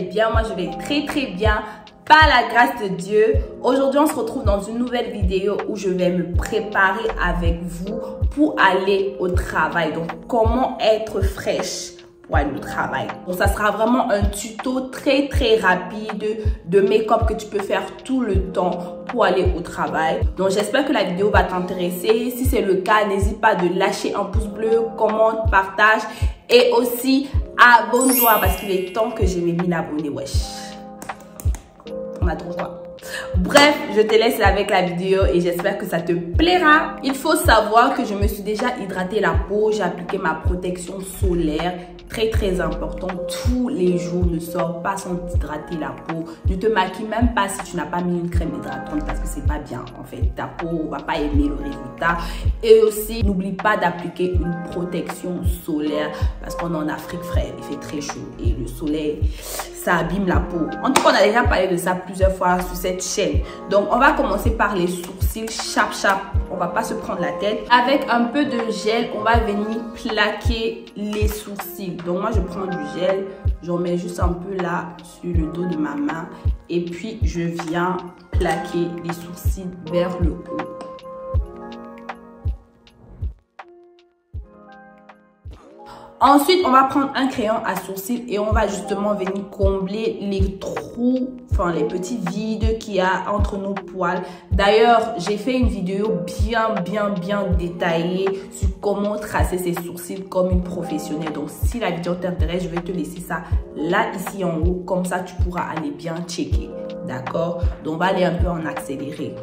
bien. Moi, je vais très bien. Par la grâce de Dieu, aujourd'hui on se retrouve dans une nouvelle vidéo où je vais me préparer avec vous pour aller au travail. Donc comment être fraîche pour aller au travail. Donc ça sera vraiment un tuto très rapide de make-up que tu peux faire tout le temps pour aller au travail. Donc j'espère que la vidéo va t'intéresser. Si c'est le cas, n'hésite pas de lâcher un pouce bleu, commente, partage et aussi abonne-toi parce qu'il est temps que je m'ai mis abonné, wesh. On a trop droit. Bref, je te laisse avec la vidéo et j'espère que ça te plaira. Il faut savoir que je me suis déjà hydratée la peau. J'ai appliqué ma protection solaire. Très important. Tous les jours, ne sors pas sans hydrater la peau. Ne te maquille même pas si tu n'as pas mis une crème hydratante parce que c'est pas bien. En fait, ta peau va pas aimer le résultat. Et aussi, n'oublie pas d'appliquer une protection solaire parce qu'on est en Afrique, frère. Il fait très chaud et le soleil, ça abîme la peau. En tout cas, on a déjà parlé de ça plusieurs fois sur cette chaîne. Donc, on va commencer par les sourcils, chap. On va pas se prendre la tête. Avec un peu de gel, on va venir plaquer les sourcils. Donc, moi, je prends du gel. J'en mets juste un peu là sur le dos de ma main. Et puis, je viens plaquer les sourcils vers le haut. Ensuite, on va prendre un crayon à sourcils et on va justement venir combler les trous, enfin les petits vides qu'il y a entre nos poils. D'ailleurs, j'ai fait une vidéo bien détaillée sur comment tracer ses sourcils comme une professionnelle. Donc, si la vidéo t'intéresse, je vais te laisser ça là, ici en haut. Comme ça, tu pourras aller bien checker. D'accord? Donc, on va aller un peu en accéléré.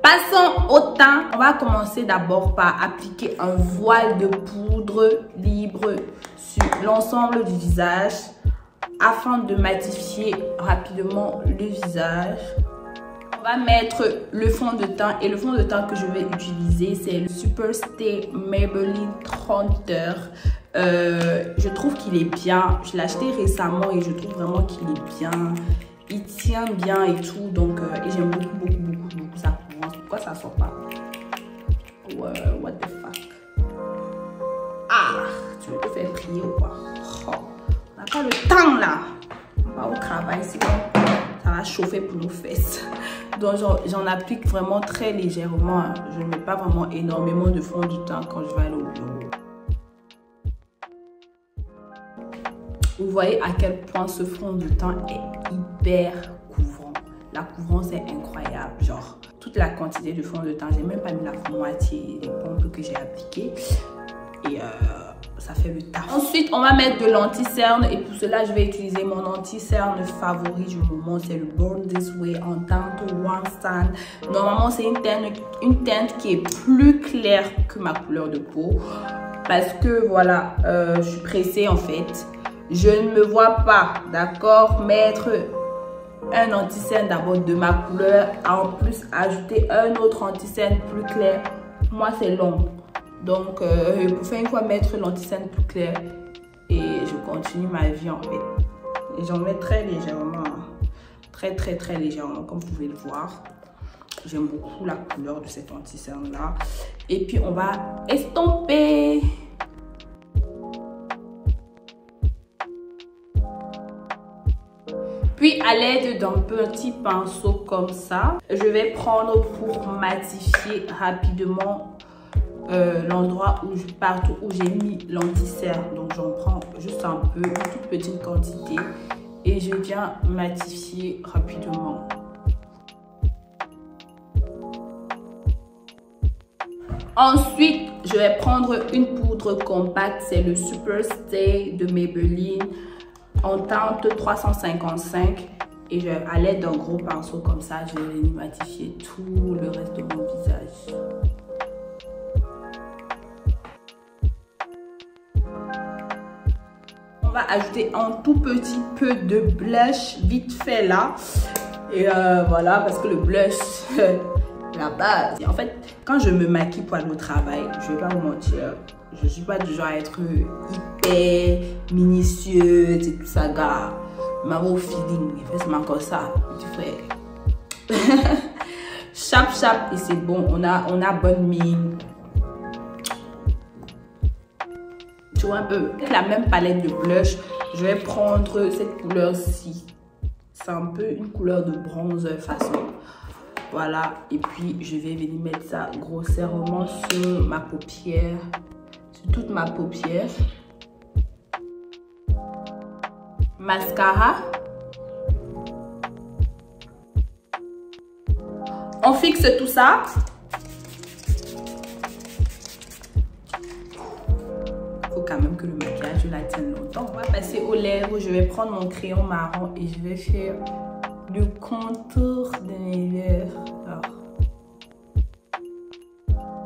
Passons au teint. On va commencer d'abord par appliquer un voile de poudre libre sur l'ensemble du visage afin de matifier rapidement le visage. On va mettre le fond de teint et le fond de teint que je vais utiliser, c'est le Super Stay Maybelline 30 heures. Je trouve qu'il est bien. Je l'ai acheté récemment et je trouve vraiment qu'il est bien. Il tient bien et tout, donc et j'aime beaucoup ça. Pourquoi ça sort pas? What the fuck? Ah, tu veux te faire prier ou quoi? Oh, on n'a pas le temps là. On va au travail, sinon ça va chauffer pour nos fesses. Donc j'en applique vraiment très légèrement. Je ne mets pas vraiment énormément de fond de teint quand je vais aller au bureau. Vous voyez à quel point ce fond de teint est hyper couvrant. La couvrance est incroyable. Genre, toute la quantité de fond de teint, j'ai même pas mis la moitié des pompes que j'ai appliquées. Et ça fait le taf. Ensuite, on va mettre de l'anti-cerne. Et pour cela, je vais utiliser mon anti-cerne favori du moment. C'est le Born This Way en teinte One Stand. Normalement, c'est une teinte qui est plus claire que ma couleur de peau. Parce que, voilà, je suis pressée en fait. Je ne me vois pas, d'accord, mettre un anti-cerne d'abord de ma couleur, en plus ajouter un autre anti-cerne plus clair. Moi, c'est long. Donc, pour faire une fois mettre l'anti-cerne plus clair et je continue ma vie en fait. Et j'en mets très légèrement, très légèrement, comme vous pouvez le voir. J'aime beaucoup la couleur de cet anti-cerne là. Et puis, on va estomper. Puis à l'aide d'un petit pinceau comme ça, je vais prendre pour matifier rapidement l'endroit partout où j'ai mis l'anti-cerne. Donc j'en prends juste un peu, une toute petite quantité et je viens matifier rapidement. Ensuite, je vais prendre une poudre compacte, c'est le Super Stay de Maybelline en teinte 355 et à l'aide d'un gros pinceau comme ça, je vais matifier tout le reste de mon visage. On va ajouter un tout petit peu de blush vite fait là et voilà, parce que le blush la base. Et en fait, quand je me maquille pour aller au travail, je vais pas vous mentir, je suis pas du genre à être hyper minutieuse et tout ça, gars. Ma au feeling, c'est encore ça, petit frère. chap chap et c'est bon. On a bonne mine. Tu vois un peu, avec la même palette de blush, je vais prendre cette couleur-ci. C'est un peu une couleur de bronze façon. Voilà, et puis je vais venir mettre ça grossièrement sur ma paupière, sur toute ma paupière. Mascara. On fixe tout ça. Faut quand même que le maquillage je la tienne longtemps. On va passer aux lèvres. Je vais prendre mon crayon marron et je vais faire le contour de mes lèvres.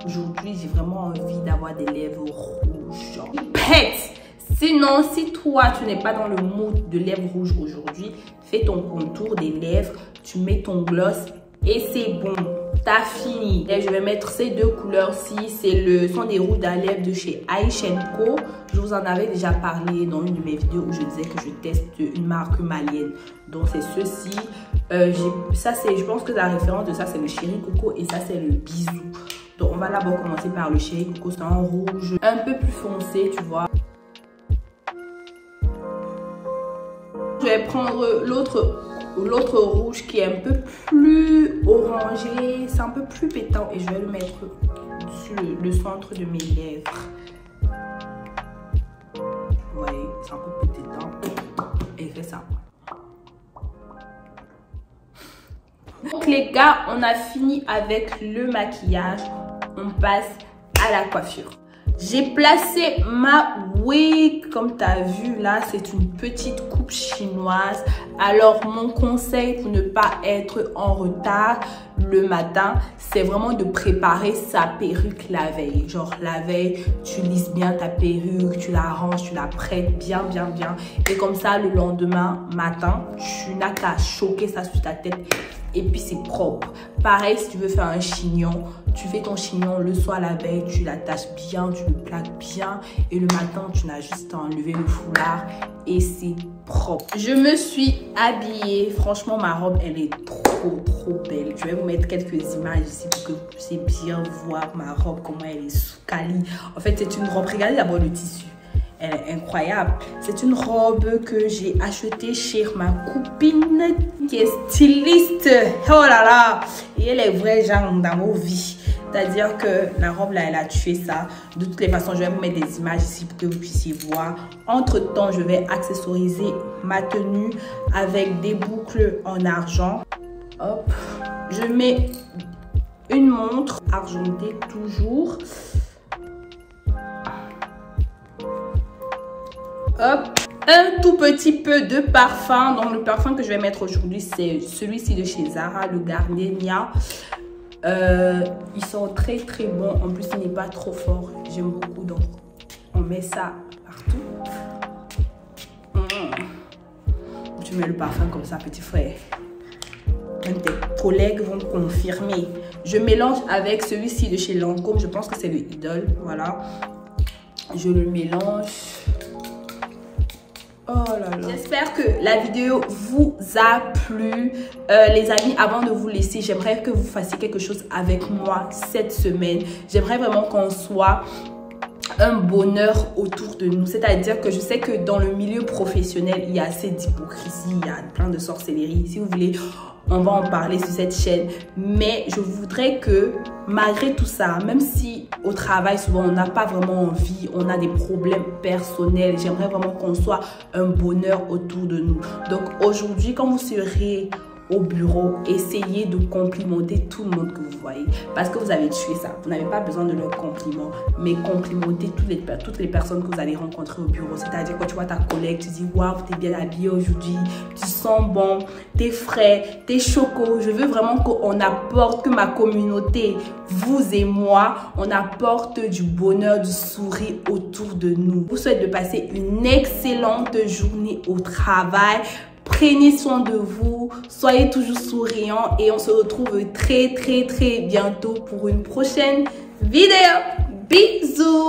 Aujourd'hui, j'ai vraiment envie d'avoir des lèvres rouges. Genre, pète! Sinon, si toi, tu n'es pas dans le mood de lèvres rouges aujourd'hui, fais ton contour des lèvres, tu mets ton gloss et c'est bon. T'as fini. Et je vais mettre ces deux couleurs-ci. Ce sont des rouges à lèvres de chez Aish & Co. Je vous en avais déjà parlé dans une de mes vidéos où je disais que je teste une marque malienne. Donc, c'est ceci. Je pense que la référence de ça, c'est le Chéri Coco et ça, c'est le Bisou. Donc, on va d'abord commencer par le Chéri Coco. C'est un rouge un peu plus foncé, tu vois. Je vais prendre l'autre rouge qui est un peu plus orangé, c'est un peu plus pétant et je vais le mettre sur le centre de mes lèvres. Vous voyez, c'est un peu pétant et fait ça. Donc les gars, on a fini avec le maquillage, on passe à la coiffure. J'ai placé ma wig, comme tu as vu là, c'est une petite coupe chinoise. Alors mon conseil pour ne pas être en retard le matin, c'est vraiment de préparer sa perruque la veille. Genre la veille, tu lisses bien ta perruque, tu la ranges, tu la prêtes bien. Et comme ça, le lendemain matin, tu n'as qu'à choquer ça sur ta tête. Et puis c'est propre. Pareil, si tu veux faire un chignon, tu fais ton chignon le soir la veille, tu l'attaches bien, tu le plaques bien. Et le matin, tu n'as juste à enlever le foulard et c'est propre. Je me suis habillée. Franchement, ma robe, elle est trop belle. Je vais vous mettre quelques images ici pour que vous puissiez bien voir ma robe, comment elle est sous quali. En fait, c'est une robe. Regardez d'abord le tissu. Elle est incroyable. C'est une robe que j'ai achetée chez ma copine qui est styliste. Oh là là. Et elle est vraie genre dans nos vies. C'est-à-dire que la robe là, elle a tué ça. De toutes les façons, je vais vous mettre des images ici pour que vous puissiez voir. Entre-temps, je vais accessoriser ma tenue avec des boucles en argent. Hop. Je mets une montre argentée toujours. Hop, un tout petit peu de parfum. Donc le parfum que je vais mettre aujourd'hui, c'est celui-ci de chez Zara, le Gardenia. Ils sont très bons. En plus, il n'est pas trop fort. J'aime beaucoup, donc on met ça partout. Tu mets le parfum comme ça, petit frère. Même tes collègues vont confirmer. Je mélange avec celui-ci de chez Lancôme. Je pense que c'est le Idol. Voilà. Je le mélange. Oh là là. J'espère que la vidéo vous a plu. Les amis, avant de vous laisser, j'aimerais que vous fassiez quelque chose avec moi cette semaine. J'aimerais vraiment qu'on soit un bonheur autour de nous. C'est-à-dire que je sais que dans le milieu professionnel, il y a assez d'hypocrisie, il y a plein de sorcellerie. Si vous voulez, on va en parler sur cette chaîne. Mais je voudrais que, malgré tout ça, même si au travail, souvent, on n'a pas vraiment envie, on a des problèmes personnels, j'aimerais vraiment qu'on soit un bonheur autour de nous. Donc aujourd'hui, quand vous serez au bureau, essayez de complimenter tout le monde que vous voyez. Parce que vous avez tué ça. Vous n'avez pas besoin de leurs compliments, mais complimentez toutes les personnes que vous allez rencontrer au bureau. C'est-à-dire quand tu vois ta collègue, tu dis « Waouh, t'es bien habillé aujourd'hui, tu sens bon, t'es frais, t'es choco. » Je veux vraiment qu'on apporte, que ma communauté, vous et moi, on apporte du bonheur, du sourire autour de nous. Je vous souhaite de passer une excellente journée au travail. Prenez soin de vous, soyez toujours souriants et on se retrouve très bientôt pour une prochaine vidéo. Bisous!